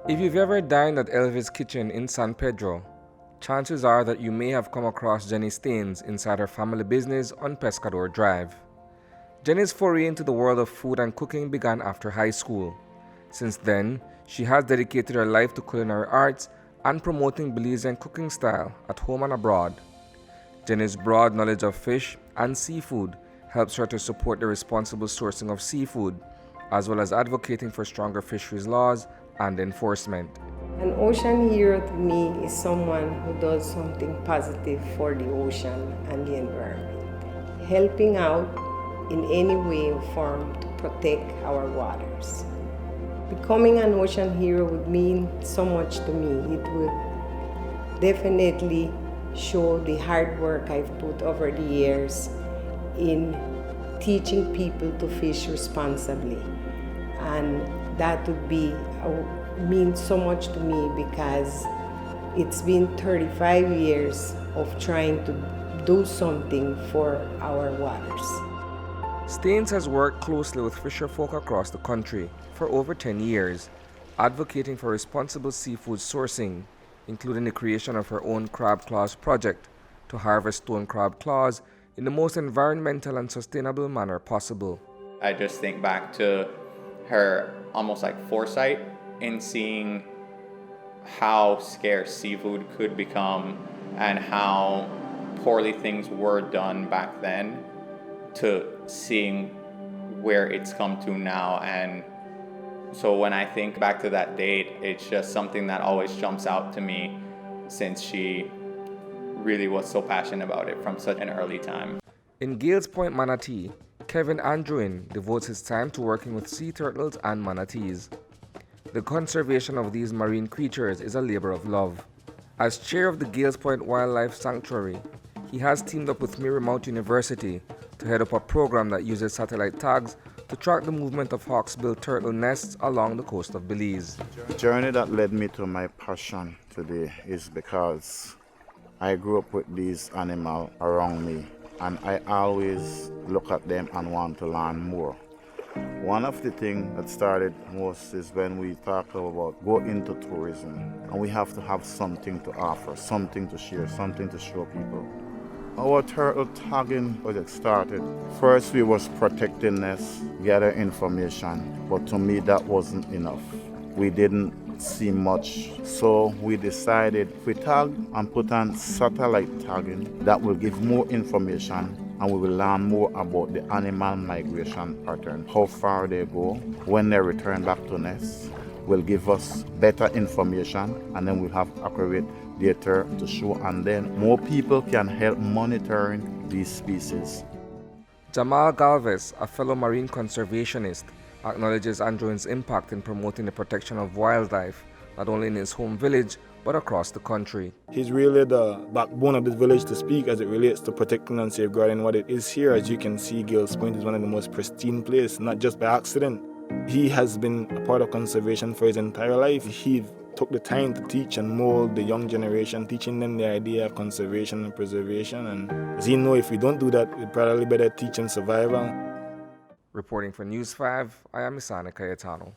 If you've ever dined at Elvis Kitchen in San Pedro, chances are that you may have come across Jennie Staines inside her family business on Pescador Drive. Jennie's foray into the world of food and cooking began after high school. Since then, she has dedicated her life to culinary arts and promoting Belizean cooking style at home and abroad. Jennie's broad knowledge of fish and seafood helps her to support the responsible sourcing of seafood, as well as advocating for stronger fisheries laws and enforcement. An ocean hero to me is someone who does something positive for the ocean and the environment, helping out in any way or form to protect our waters. Becoming an ocean hero would mean so much to me. It would definitely show the hard work I've put over the years in teaching people to fish responsibly. And that would mean so much to me because it's been 35 years of trying to do something for our waters. Staines has worked closely with fisherfolk across the country for over 10 years, advocating for responsible seafood sourcing, including the creation of her own crab claws project to harvest stone crab claws in the most environmental and sustainable manner possible. I just think back to her almost like foresight in seeing how scarce seafood could become and how poorly things were done back then to seeing where it's come to now. And so when I think back to that date, it's just something that always jumps out to me since she really was so passionate about it from such an early time. In Gales Point, Manatee, Kevin Andrewin devotes his time to working with sea turtles and manatees. The conservation of these marine creatures is a labor of love. As chair of the Gales Point Wildlife Sanctuary, he has teamed up with Marymount University to head up a program that uses satellite tags to track the movement of hawksbill turtle nests along the coast of Belize. The journey that led me to my passion today is because I grew up with these animals around me, and I always look at them and want to learn more. One of the things that started most is when we talk about go into tourism, and we have to have something to offer, something to share, something to show people. Our turtle tagging project started. First we was protecting nests, gather information, but to me that wasn't enough. We didn't see much, so we decided if we tag and put on satellite tagging, that will give more information and we will learn more about the animal migration pattern, how far they go, when they return back to nests, will give us better information, and then we'll have accurate data to show, and then more people can help monitoring these species. Jamal Galvez, a fellow marine conservationist, acknowledges Andrewin's impact in promoting the protection of wildlife, not only in his home village, but across the country. He's really the backbone of this village to speak as it relates to protecting and safeguarding what it is here. As you can see, Gales Point is one of the most pristine places, not just by accident. He has been a part of conservation for his entire life. He took the time to teach and mold the young generation, teaching them the idea of conservation and preservation. And as he knows, if we don't do that, we'd probably better teach them survival. Reporting for News 5, I am Isani Cayetano.